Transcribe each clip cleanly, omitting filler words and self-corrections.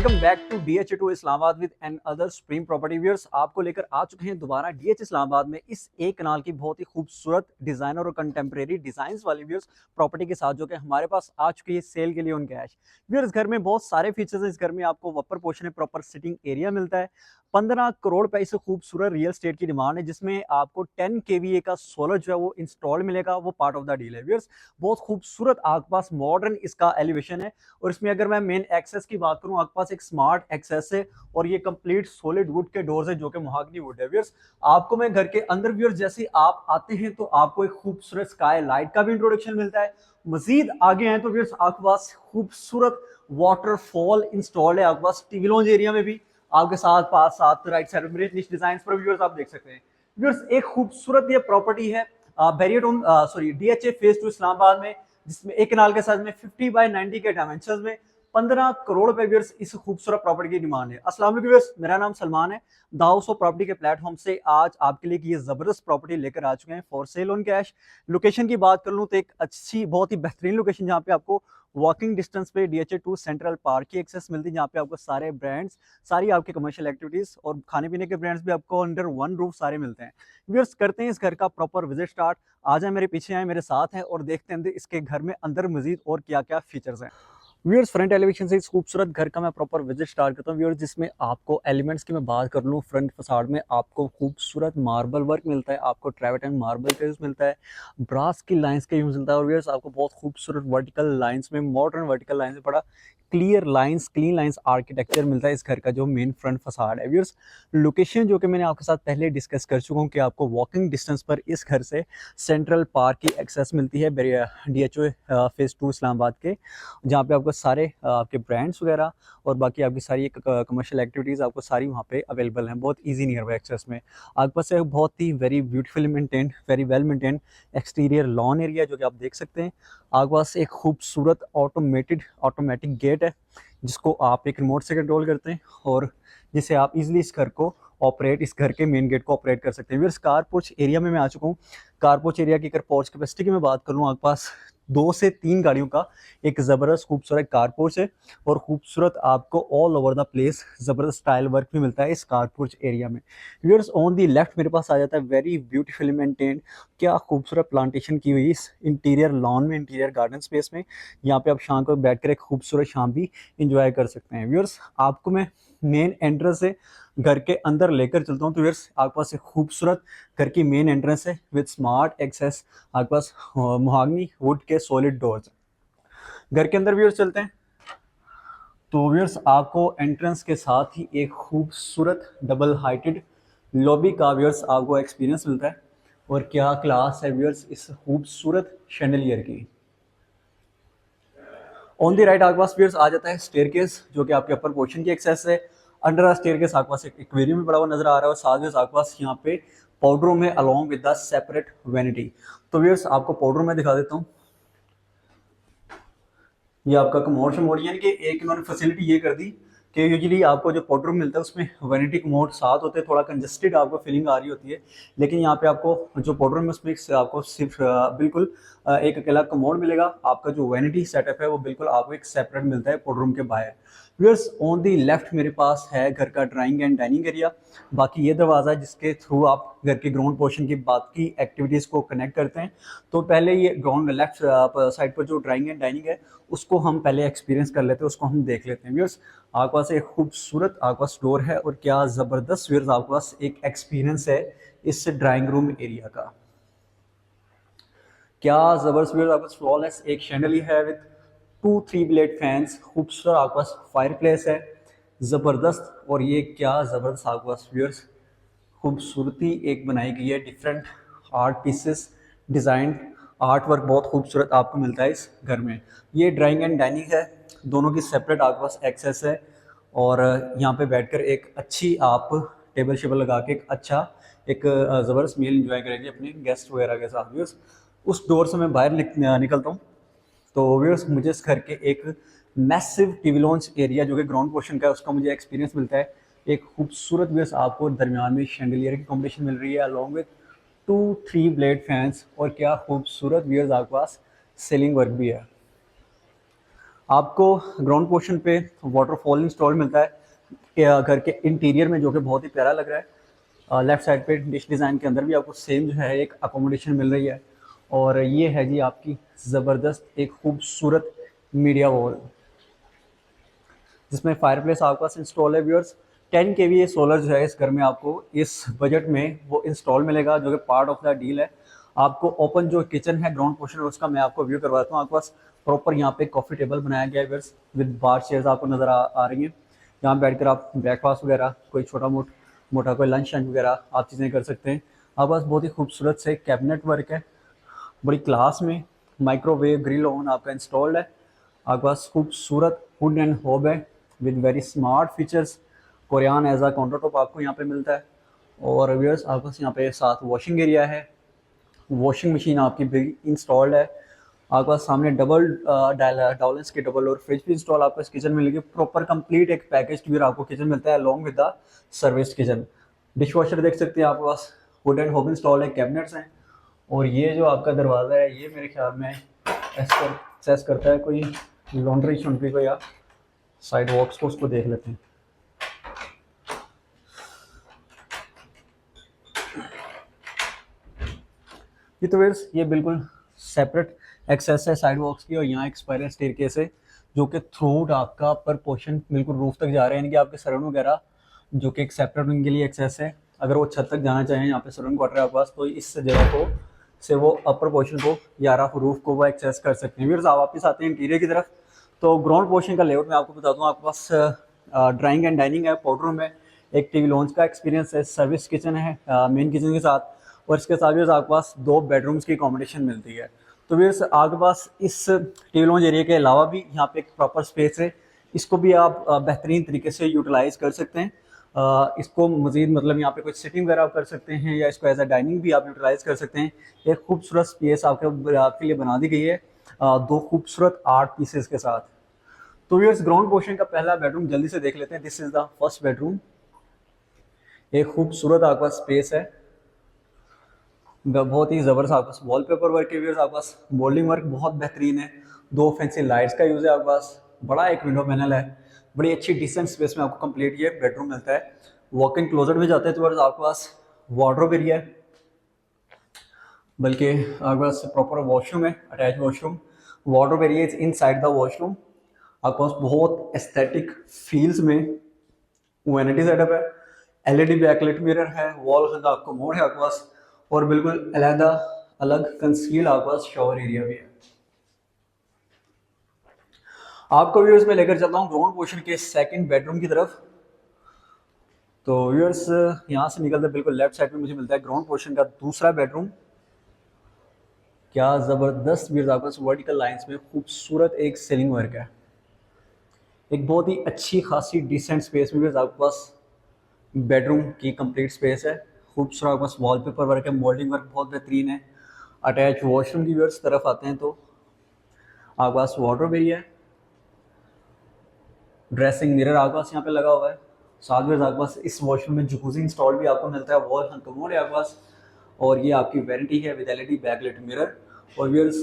Welcome back to DH2 Islamabad with and other supreme property viewers. आपको लेकर आ चुके हैं दोबारा DH इस्लामाबाद में इस एक कनाल की बहुत ही खूबसूरत डिजाइनर और कंटेम्प्रेरी डिजाइंस वाली व्यूअर्स प्रॉपर्टी के साथ, जो कि हमारे पास आ चुकी है सेल के लिए ऑन कैश। व्यूअर्स, घर में बहुत सारे फीचर्स हैं। इस घर में आपको वपर पोर्शन है, प्रॉपर सिटिंग एरिया मिलता है। 15 करोड़ रुपए से खूबसूरत रियल स्टेट की डिमांड है, जिसमें आपको 10 kVA का सोलर जो है वो इंस्टॉल मिलेगा। वो पार्ट ऑफ द डील है व्यूअर्स। बहुत खूबसूरत आपके पास मॉडर्न इसका एलिवेशन है। और इसमें अगर मैं मेन एक्सेस की बात करूं, आपके पास एक स्मार्ट एक्सेस है और ये कंप्लीट सॉलिड वुड के डोर्स है, जो कि महागनी वुड है व्यूअर्स। आपको मैं घर के अंदर व्यूअर्स जैसे आप आते हैं तो आपको एक खूबसूरत स्काई लाइट का भी इंट्रोडक्शन मिलता है। मजीद आगे हैं तो व्यूअर्स आपके पास खूबसूरत वाटरफॉल इंस्टॉल्ड है। आपके पास टीवी लॉन्ज एरिया में भी आपके साथ पास साथ राइट साइड में निश डिजाइन पर व्यूअर्स आप देख सकते हैं। व्यूअर्स, एक खूबसूरत ये प्रॉपर्टी है बैरियटोन DHA फेज 2 इस्लामाबाद में, जिसमें एक कनाल के साइज में 50 बाय 90 के डायमेंशन में 15 करोड़ रुपए व्यूअर्स इस खूबसूरत प्रॉपर्टी की डिमांड है। अस्सलाम वालेकुम व्यूअर्स, मेरा नाम सलमान है। द हाउस ऑफ प्रॉपर्टी के प्लेटफॉर्म से आज आपके लिए ये जबरदस्त प्रॉपर्टी लेकर आ चुके हैं for sale on cash. Location की बात कर लूं तो एक अच्छी बहुत ही बेहतरीन लोकेशन, जहां पे आपको वॉकिंग डिस्टेंस पे DHA2 सेंट्रल पार्क की एक्सेस मिलती है, जहाँ पे आपको सारे ब्रांड्स, सारी आपकी कमर्शियल एक्टिविटीज और खाने पीने के ब्रांड्स भी आपको अंडर वन रूफ सारे मिलते हैं। व्यूअर्स, करते हैं इस घर का प्रॉपर विजिट स्टार्ट। आ जाए मेरे पीछे, आए मेरे साथ हैं और देखते हैं इसके घर में अंदर मजीद और क्या क्या फीचर्स हैं। व्यूअर्स, फ्रंट एलिवेशन से इस खूबसूरत घर का मैं प्रॉपर विजिट स्टार्ट करता हूँ व्यूअर्स, जिसमें आपको एलिमेंट्स की मैं बात कर लूँ, फ्रंट फसाड में आपको खूबसूरत मार्बल वर्क मिलता है, आपको ट्रेवर्टन मार्बल का यूज मिलता है, ब्रास की लाइंस का यूज मिलता है। और व्यूअर्स, आपको बहुत खूबसूरत वर्टिकल लाइंस में, मॉडर्न वर्टिकल लाइंस में बड़ा clear lines, clean lines architecture मिलता है इस घर का जो मेन फ्रंट फसाड है। व्यूअर्स, लोकेशन जो कि मैंने आपके साथ पहले डिस्कस कर चुका हूँ कि आपको वॉकिंग डिस्टेंस पर इस घर से सेंट्रल पार्क की एक्सेस मिलती है DHA फेज 2 इस्लामाबाद के, जहाँ पे आपको सारे आपके ब्रांड्स वगैरह और बाकी आपकी सारी कमर्शियल एक्टिविटीज़ आपको सारी वहाँ पे अवेलेबल हैं, बहुत इजी नियर बाई एक्सेस में। आपके पास एक बहुत ही very beautifully maintain, very well maintain exterior lawn area, जो कि आप देख सकते हैं। आपके पास एक खूबसूरत ऑटोमेटिक गेट है, जिसको आप एक रिमोट से कंट्रोल करते हैं और जिसे आप इजीली इस घर को ऑपरेट, इस घर के मेन गेट को ऑपरेट कर सकते हैं। व्यूअर्स, कार पोर्च एरिया में मैं आ चुका हूँ। कार पोर्च एरिया की अगर पोर्च कैपेसिटी की मैं बात करूँ, आपके पास 2 से 3 गाड़ियों का एक ज़बरदस्त खूबसूरत कार पोर्च है और खूबसूरत आपको ऑल ओवर द प्लेस ज़बरदस्त स्टाइल वर्क भी मिलता है इस कार पोर्च एरिया में। व्यूअर्स, ऑन दी लेफ्ट मेरे पास आ जाता है वेरी ब्यूटीफुली मेंटेन्ड, क्या खूबसूरत प्लांटेशन की हुई इस इंटीरियर लॉन में, इंटीरियर गार्डन स्पेस में। यहाँ पे आप शाम को बैठकर एक खूबसूरत शाम भी इंजॉय कर सकते हैं। व्यूअर्स, आपको मैं मेन एंट्रेंस से घर के अंदर लेकर चलता हूँ। तो व्यूअर्स, आपके पास एक खूबसूरत घर की मेन एंट्रेंस है विद स्मार्ट एक्सेस। आपके पास महागनी वुड के सॉलिड डोर्स। घर के अंदर व्यूअर्स चलते हैं तो व्यूअर्स, आपको एंट्रेंस के साथ ही एक खूबसूरत डबल हाइटेड लॉबी का व्यूअर्स आपको एक्सपीरियंस मिलता है। और क्या क्लास है व्यूअर्स इस खूबसूरत शैंडलियर की। ऑन दी राइट आपके पास व्यूअर्स आ जाता है स्टेयरकेस, जो कि आपके अपर पोर्शन की एक्सेस है। अंडर स्टेयरकेस आपके पास एक एक्वेरियम भी बड़ा हुआ नजर आ रहा है और साथ में आपके पास यहाँ पे पाउडर रूम है along with the separate vanity. तो व्यूअर्स, आपको पाउडर रूम में दिखा देता हूँ। ये आपका कमोड शमोड, यानी कि एक इन्होंने फैसिलिटी ये कर दी कि यूजुअली आपको जो पाउडर रूम मिलता है उसमें वैनिटी कमोड साथ होते हैं, थोड़ा कंजस्टेड आपको फीलिंग आ रही होती है। लेकिन यहाँ पे आपको जो पाउडर रूम है उसमें आपको सिर्फ बिल्कुल एक अकेला कमोड मिलेगा। आपका जो वैनिटी सेटअप है वो बिल्कुल आपको एक सेपरेट मिलता है पाउडर रूम के बाहर। व्यूअर्स, ऑन दी लेफ्ट मेरे पास है घर का ड्राइंग एंड डाइनिंग एरिया। बाकी ये दरवाज़ा है जिसके थ्रू आप घर के ग्राउंड पोर्शन की बाकी एक्टिविटीज़ को कनेक्ट करते हैं। तो पहले ये ग्राउंड लेफ्ट साइड पर जो ड्राइंग एंड डाइनिंग है उसको हम पहले एक्सपीरियंस कर लेते हैं, उसको हम देख लेते हैं। व्यूअर्स, आपके पास एक खूबसूरत आपके पास डोर है और क्या ज़बरदस्त व्यूअर्स आपके पास एक एक्सपीरियंस है इस ड्राइंग रूम एरिया का। क्या जबरदस्त व्यूअर्स आपके पास फ्लॉलेस एक शैंडलियर है विद 2-3 ब्लेड फैंस। खूबसूरत आपके पास फायर प्लेस है ज़बरदस्त। और ये क्या ज़बरदस्त आपके पास व्यूअर्स खूबसूरती एक बनाई गई है, different art pieces design art work बहुत खूबसूरत आपको मिलता है इस घर में। ये ड्राइंग एंड डाइनिंग है, दोनों की सेपरेट आपके पास एक्सेस है। और यहाँ पे बैठकर एक अच्छी आप टेबल शेबल लगा के एक अच्छा एक ज़बरदस्त मील इंजॉय करेंगे अपने गेस्ट वगैरह के साथ। व्यूअर्स, उस डोर से मैं बाहर निकलता हूँ तो व्यूअर्स मुझे इस घर के एक मैसिव टीवी लॉन्च एरिया जो कि ग्राउंड पोर्शन का है उसका मुझे एक्सपीरियंस मिलता है। एक खूबसूरत व्यूअर्स आपको दरमियान में शैंडलियर की कॉम्बिनेशन मिल रही है अलॉन्ग विद 2-3 ब्लेड फैंस। और क्या खूबसूरत व्यूअर्स आपके पास सीलिंग वर्क भी है। आपको ग्राउंड पोर्शन पे वाटरफॉल इंस्टॉल मिलता है घर के इंटीरियर में, जो कि बहुत ही प्यारा लग रहा है। लेफ्ट साइड पे डिश डिज़ाइन के अंदर भी आपको सेम जो है एक अकोमोडेशन मिल रही है। और ये है जी आपकी ज़बरदस्त एक खूबसूरत मीडिया वॉल, जिसमें फायरप्लेस आपके पास इंस्टॉल है व्यूअर्स। 10 kVA सोलर जो है इस घर में आपको इस बजट में वो इंस्टॉल मिलेगा, जो कि पार्ट ऑफ द डील है। आपको ओपन जो किचन है ग्राउंड पोर्शन है उसका मैं आपको व्यू करवाता हूँ। आपके पास प्रॉपर यहाँ पे कॉफ़ी टेबल बनाया गया है व्यूअर्स, विद बार चेयर्स आपको नज़र आ रही हैं। यहाँ बैठकर आप ब्रेकफास्ट वगैरह, कोई छोटा मोटा कोई लंच वगैरह आप चीज़ें कर सकते हैं। आपके पास बहुत ही खूबसूरत से कैबिनेट वर्क है, बड़ी क्लास में। माइक्रोवेव ग्रिल ओवन आपका इंस्टॉल्ड है। आपके पास खूबसूरत वुड एंड होब है with very smart features. Corian as a countertop आपको यहाँ पे मिलता है। और व्यूअर्स आपके पास यहाँ पे साथ वॉशिंग एरिया है, वॉशिंग मशीन आपकी बिग इंस्टॉल्ड है। आपके पास सामने डबल डॉलेंस के डबल और फ्रिज भी इंस्टॉल आपको इस किचन में मिलेगी। प्रॉपर कंप्लीट एक पैकेज भी आपको किचन मिलता है along with the service kitchen. Dish washer देख सकते हैं आपके पास, वुड एंड होब इंस्टॉल है, कैबिनेट्स हैं। और ये जो आपका दरवाज़ा है ये मेरे ख्याल में एक्सेस करता है कोई लॉन्ड्री शॉन्ड्री को या साइड वॉक्स को, उसको देख लेते हैं। ये तो वेयर्स ये बिल्कुल सेपरेट एक्सेस है साइड वॉक्स की, और यहाँ एक स्पाइरल स्टेयरकेस है जो कि थ्रू आपका पर पोर्शन बिल्कुल रूफ तक जा रहे हैं, यानी कि आपके सराउंड वगैरह जो कि एक सेपरेट उनके लिए एक्सेस है। अगर वो छत तक जाना चाहें, यहाँ पे सराउंड क्वार्टर है आपके पास, तो इस जगह को से वो अपर पोर्शन को या रूफ को वो एक्सेस कर सकते हैं। व्यूअर्स आप वापस आते हैं इंटीरियर की तरफ, तो ग्राउंड पोर्शन का लेआउट मैं आपको बता दूँ। आपके पास ड्राइंग एंड डाइनिंग है, पाउडर रूम है, एक टीवी लॉन्च का एक्सपीरियंस है, सर्विस किचन है मेन किचन के साथ, और इसके साथ व्यूअर्स आपके पास 2 बेडरूम्स की अकोमोडेशन मिलती है। तो व्यूअर्स आपके पास इस टीवी लॉन्च एरिया के अलावा भी यहाँ पे एक प्रॉपर स्पेस है, इसको भी आप बेहतरीन तरीके से यूटिलाइज कर सकते हैं। इसको मज़ीद मतलब यहाँ पे कुछ सिटिंग वगैरह आप कर सकते हैं, या इसको एज अ डाइनिंग भी आप यूटिलाइज कर सकते हैं। एक खूबसूरत स्पेस आपके लिए बना दी गई है 2 खूबसूरत आर्ट पीसेस के साथ। तो व्यूअर्स ग्राउंड पोर्शन का पहला बेडरूम जल्दी से देख लेते हैं। This is the first bedroom. एक खूबसूरत आपके पास स्पेस है, बहुत ही ज़बरदस्त आपके पास वॉलपेपर वर्क के व्यूअर्स, आपके पास मोल्डिंग वर्क बहुत बेहतरीन है। 2 फैंसी लाइट्स का यूज़ है आपके पास, बड़ा एक विंडो पैनल है, बड़ी अच्छी डिसेंट स्पेस में आपको कंप्लीट ये बेडरूम मिलता है। वॉक इन क्लोजेट में जाते हैं तो आपके पास वार्डरोब एरिया है, बल्कि आपके पास प्रॉपर वॉशरूम है, attach washroom. Wardrobe area is inside the washroom. आपके पास बहुत एस्थेटिक फील्स में वैनिटी सेटअप है, एलईडी बैकलाइट मिरर है, वॉल का आपको मोड है आपके पास, और बिल्कुल अलहदा अलग कंसील आपके पास शॉवर एरिया भी है। आपको व्यूअर्स में लेकर चलता हूँ ग्राउंड पोर्शन के सेकंड बेडरूम की तरफ। तो व्यूअर्स यहाँ से निकलते बिल्कुल लेफ्ट साइड में मुझे मिलता है ग्राउंड पोर्शन का दूसरा बेडरूम। क्या ज़बरदस्त व्यूअर्स आपके पास वर्टिकल लाइंस में खूबसूरत एक सीलिंग वर्क है, एक बहुत ही अच्छी खासी डिसेंट स्पेस में व्यूअर्स आपके पास बेडरूम की कंप्लीट स्पेस है। खूबसूरत आपके पास वॉलपेपर वर्क है, मोल्डिंग वर्क बहुत बेहतरीन है। अटैच वॉशरूम की व्यूअर्स तरफ आते हैं तो आपके पास वार्डरोब एरिया है, ड्रेसिंग मिरर आपके पास यहाँ पे लगा हुआ है। साथ में आपके पास इस वॉशरूम में जकूजी इंस्टॉल भी आपको मिलता है, वॉल कमोड है आपके पास, और ये आपकी वारंटी है विद एलईडी बैकलाइट मिरर। और व्यूअर्स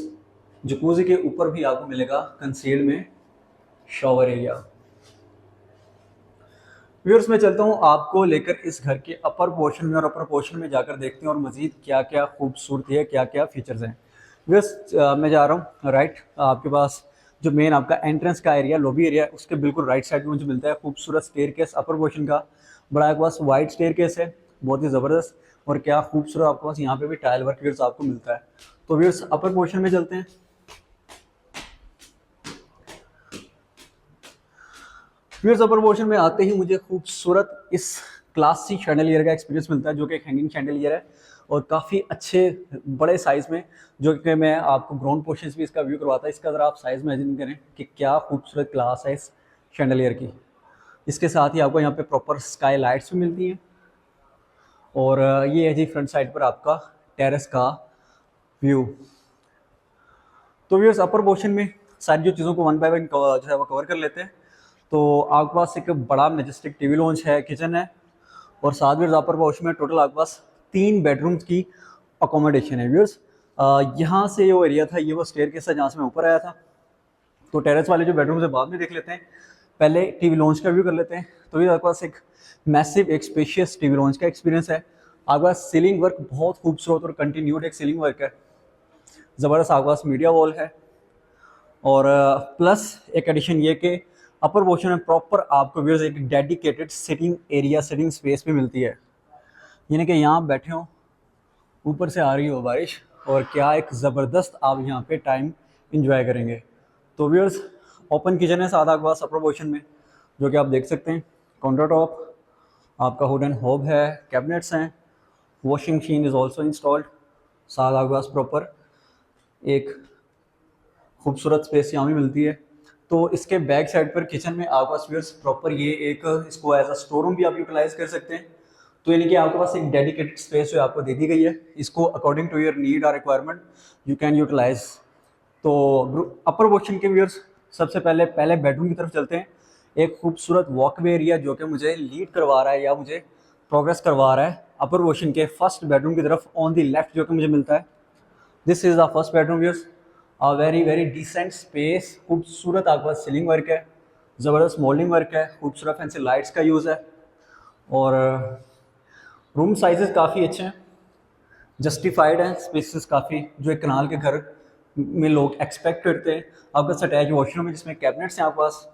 जकूजी के ऊपर भी आपको मिलेगा कंसील्ड में शॉवर एरिया। व्यूअर्स मैं चलता हूँ आपको लेकर इस घर के अपर पोर्शन में, और अपर पोर्शन में जाकर देखते हैं और मज़ीद क्या क्या खूबसूरती है, क्या क्या फीचर्स हैं। व्यूअर्स मैं जा रहा हूँ राइट, आपके पास जो मेन आपका एंट्रेंस का एरिया, लॉबी एरिया है, उसके बिल्कुल राइट साइड में मुझे मिलता है खूबसूरत स्टेयरकेस अपर पोर्शन का। बड़ा आपके पास वाइड स्टेयरकेस है, बहुत ही ज़बरदस्त, और क्या खूबसूरत आपके पास यहाँ पे भी टाइल वर्क व्यूअर्स आपको मिलता है। तो व्यूअर्स अपर पोर्शन में चलते हैं। व्यूअर्स अपर पोर्शन में आते ही मुझे खूबसूरत इस क्लासी शैंडलियर का एक्सपीरियंस मिलता है, जो कि एक हैंगिंग शैंडलियर है और काफ़ी अच्छे बड़े साइज़ में, जो कि मैं आपको ग्राउंड पोर्शन भी इसका व्यू करवाता है। इसका ज़रा आप साइज़ इमेजिन करें कि क्या खूबसूरत क्लास है इस शैंडलियर की। इसके साथ ही आपको यहाँ पे प्रॉपर स्काई लाइट्स भी मिलती हैं, और ये है जी फ्रंट साइड पर आपका टेरेस का व्यू। तो व्यूअर्स अपर पोर्शन में सारी जो चीज़ों को वन बाय वन जो है वो कवर कर लेते हैं। तो आपके पास एक बड़ा मैजेस्टिक टीवी लॉन्च है, किचन है, और साथ में अपर पोर्शन में टोटल आपके पास 3 बेडरूम्स की अकोमोडेशन है। व्यूअर्स यहाँ से जो एरिया था ये वो स्टेयरकेस है जहाँ से मैं ऊपर आया था। तो टेरेस वाले जो बेडरूम से बाद में देख लेते हैं, पहले टीवी लॉन्च का व्यू कर लेते हैं। तो ये आपके पास एक मैसिव एक स्पेशियस टीवी लॉन्च का एक्सपीरियंस है। आपके पास सीलिंग वर्क बहुत खूबसूरत और कंटिन्यूड एक सीलिंग वर्क है, ज़बरदस्त आपके पास मीडिया वॉल है। और प्लस एक एडिशन ये कि अपर पोर्शन में प्रॉपर आपको व्यूअर्स एक dedicated sitting area, sitting space भी मिलती है, यानी कि यहाँ बैठे हो, ऊपर से आ रही हो बारिश और क्या एक ज़बरदस्त आप यहाँ पे टाइम इंजॉय करेंगे। तो व्यूअर्स ओपन किचन है साथ आपके पास अपर पोर्शन में, जो कि आप देख सकते हैं। काउंटर टॉप आपका हुड एंड हॉब है, कैबिनेट्स हैं, washing machine is also installed. साथ आपके पास प्रॉपर एक खूबसूरत स्पेस यहाँ भी मिलती है। तो इसके बैक साइड पर किचन में आपके पास व्यूअर्स प्रॉपर ये एक इसको एज अ स्टोर रूम भी आप यूटिलाइज कर सकते हैं। तो यानी कि आपके पास एक डेडिकेटेड स्पेस जो आपको दे दी गई है, इसको अकॉर्डिंग टू योर नीड और रिक्वायरमेंट यू कैन यूटिलाइज। तो अपर पोर्शन के व्यूअर्स सबसे पहले बेडरूम की तरफ चलते हैं। एक खूबसूरत वॉकवे एरिया जो कि मुझे लीड करवा रहा है या मुझे प्रोग्रेस करवा रहा है अपर पोर्शन के फर्स्ट बेडरूम की तरफ ऑन दी लेफ्ट जो कि मुझे मिलता है। This is the first bedroom viewers, a very decent space, खूबसूरत आपके पास सीलिंग वर्क है, ज़बरदस्त मोल्डिंग वर्क है, खूबसूरत फैंसी लाइट्स का यूज़ है और रूम साइजेस काफ़ी अच्छे हैं, जस्टिफाइड हैं, स्पेसेस काफ़ी जो एक कनाल के घर में लोग एक्सपेक्ट करते हैं। आपका अटैच वॉशरूम है जिसमें कैबिनेट्स हैं, आपके पास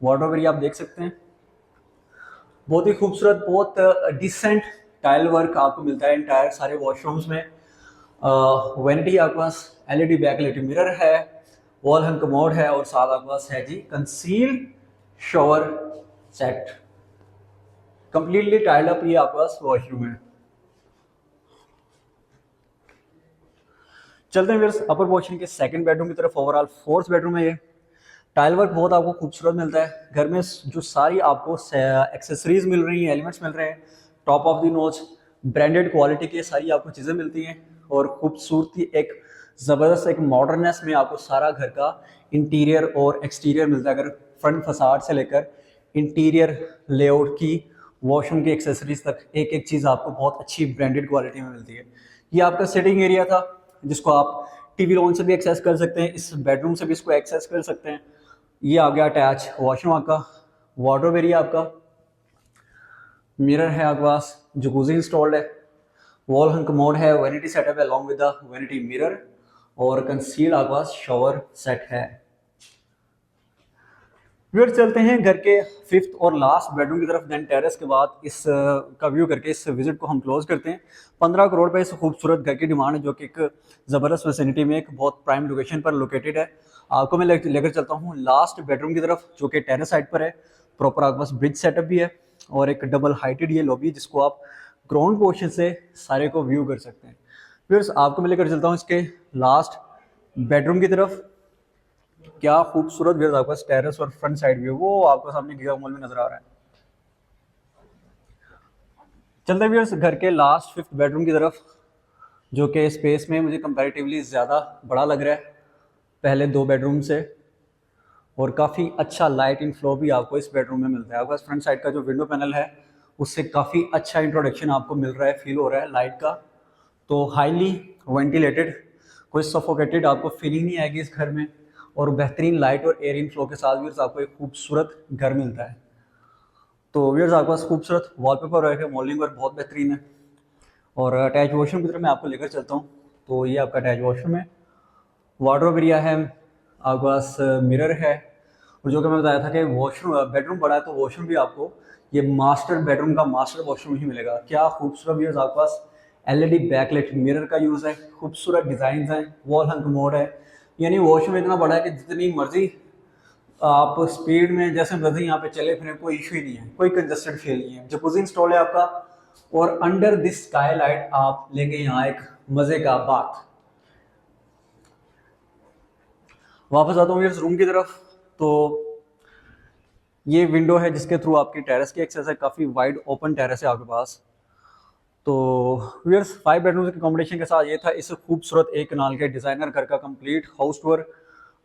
वार्डरोब एरिया आप देख सकते हैं। बहुत ही खूबसूरत, बहुत डिसेंट टाइल वर्क आपको मिलता है इंटायर सारे वॉशरूम्स में। वैनिटी आपके पास एलईडी बैकलाइट मिरर है, वॉल हैंग कमोड है और साथ आपके पास है जी conceal shower set, completely tiled up ये आपके पास वॉशरूम है। चलते हैं फिर अपर पोर्शन के सेकंड बेडरूम की तरफ। ओवरऑल फोर्थ बेडरूम है ये। टाइल वर्क बहुत आपको खूबसूरत मिलता है। घर में जो सारी आपको एक्सेसरीज मिल रही हैं, एलिमेंट्स मिल रहे हैं, top of the notch branded quality की सारी आपको चीज़ें मिलती हैं और खूबसूरती एक ज़बरदस्त एक मॉडर्ननेस में आपको सारा घर का इंटीरियर और एक्सटीरियर मिलता है। अगर फ्रंट फसाड से लेकर इंटीरियर लेआउट की वॉशरूम की एक्सेसरीज तक एक एक चीज़ आपको बहुत अच्छी ब्रांडेड क्वालिटी में मिलती है। ये आपका सिटिंग एरिया था जिसको आप टीवी लॉन्च से भी एक्सेस कर सकते हैं, इस बेडरूम से भी इसको एक्सेस कर सकते हैं। ये आ गया अटैच वॉशरूम आपका, वार्डरोब एरिया आपका, मिरर है आपके पास, जकूजी इंस्टॉल्ड है, वॉल हैंग कमोड है, वैनिटी सेटअप है along with the vanity mirror और कंसील्ड आपके पास शॉवर सेट है। फिर चलते हैं घर के फिफ्थ और लास्ट बेडरूम की तरफ। देन टेरेस के बाद इस का व्यू करके इस विजिट को हम क्लोज करते हैं। 15 करोड़ पे इस खूबसूरत घर की डिमांड है जो कि एक ज़बरदस्त विसिनिटी में एक बहुत प्राइम लोकेशन पर लोकेटेड है। आपको मैं लेकर चलता हूँ लास्ट बेडरूम की तरफ जो कि टेरेस साइड पर है। प्रॉपर आपके पास ब्रिज सेटअप भी है और एक डबल हाइटेड ये लॉबी जिसको आप ग्राउंड पोर्शन से सारे को व्यू कर सकते हैं। फिर आपको मैं लेकर चलता हूँ इसके लास्ट बेडरूम की तरफ। क्या खूबसूरत व्यूज आपका टेरेस और फ्रंट साइड व्यू वो आपको सामने गिगा मॉल में नजर आ रहा है। चलते व्यूअर्स घर के लास्ट फिफ्थ बेडरूम की तरफ जो कि स्पेस में मुझे कंपैरेटिवली ज़्यादा बड़ा लग रहा है पहले दो बेडरूम से और काफ़ी अच्छा लाइट इन फ्लो भी आपको इस बेडरूम में मिलता है। आपका फ्रंट साइड का जो विंडो पैनल है उससे काफ़ी अच्छा इंट्रोडक्शन आपको मिल रहा है, फील हो रहा है लाइट का। तो हाईली वेंटिलेटेड, कोई सफोकेटेड आपको फीलिंग नहीं आएगी इस घर में और बेहतरीन लाइट और एयर इन फ्लो के साथ व्यूअर्स आपको एक खूबसूरत घर मिलता है। तो व्यूअर्स आपके पास खूबसूरत वॉलपेपर है, मॉडलिंग वर्क बहुत बेहतरीन है और अटैच वॉशरूम की तरफ मैं आपको लेकर चलता हूँ। तो ये आपका अटैच वॉशरूम है, वार्डरोब एरिया है, आपके पास मिरर है और जो कि मैं बताया था कि वॉशरूम बेडरूम बड़ा है तो वॉशरूम भी आपको ये मास्टर बेडरूम का मास्टर वॉशरूम ही मिलेगा। क्या खूबसूरत व्यूअर्स आपके पास एलईडी बैकलाइट मिरर का यूज़ है, खूबसूरत डिज़ाइन है, वॉल हैंग कमोड है, यानी वॉशरूम इतना बड़ा है कि जितनी मर्जी आप स्पीड में जैसे मर्जी यहाँ पे चले फिर कोई इशू ही नहीं है, कोई कंजस्टेड फील नहीं है। जकूज़ी इंस्टॉल है आपका और अंडर दिस स्काई लाइट आप लेंगे यहाँ एक मजे का बात। वापस आता हूँ इस रूम की तरफ। तो ये विंडो है जिसके थ्रू आपकी टेरेस की एक्सेस है, काफ़ी वाइड ओपन टेरेस है आपके पास। तो व्यूअर्स 5 बेडरूम के कॉम्बिनेशन के साथ ये था इस खूबसूरत एक कनाल के डिज़ाइनर घर का कंप्लीट हाउस टूर।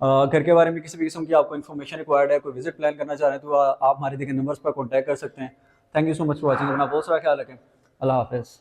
घर के बारे में किसी भी किस्म की आपको इन्फॉर्मेशन रिक्वायर्ड है, कोई विजिट प्लान करना चाह रहे हैं तो आप हमारे दिखे नंबर्स पर कॉन्टैक्ट कर सकते हैं। Thank you so much for watching. अपना बहुत सारा ख्याल रखें। अल्लाह हाफिज़।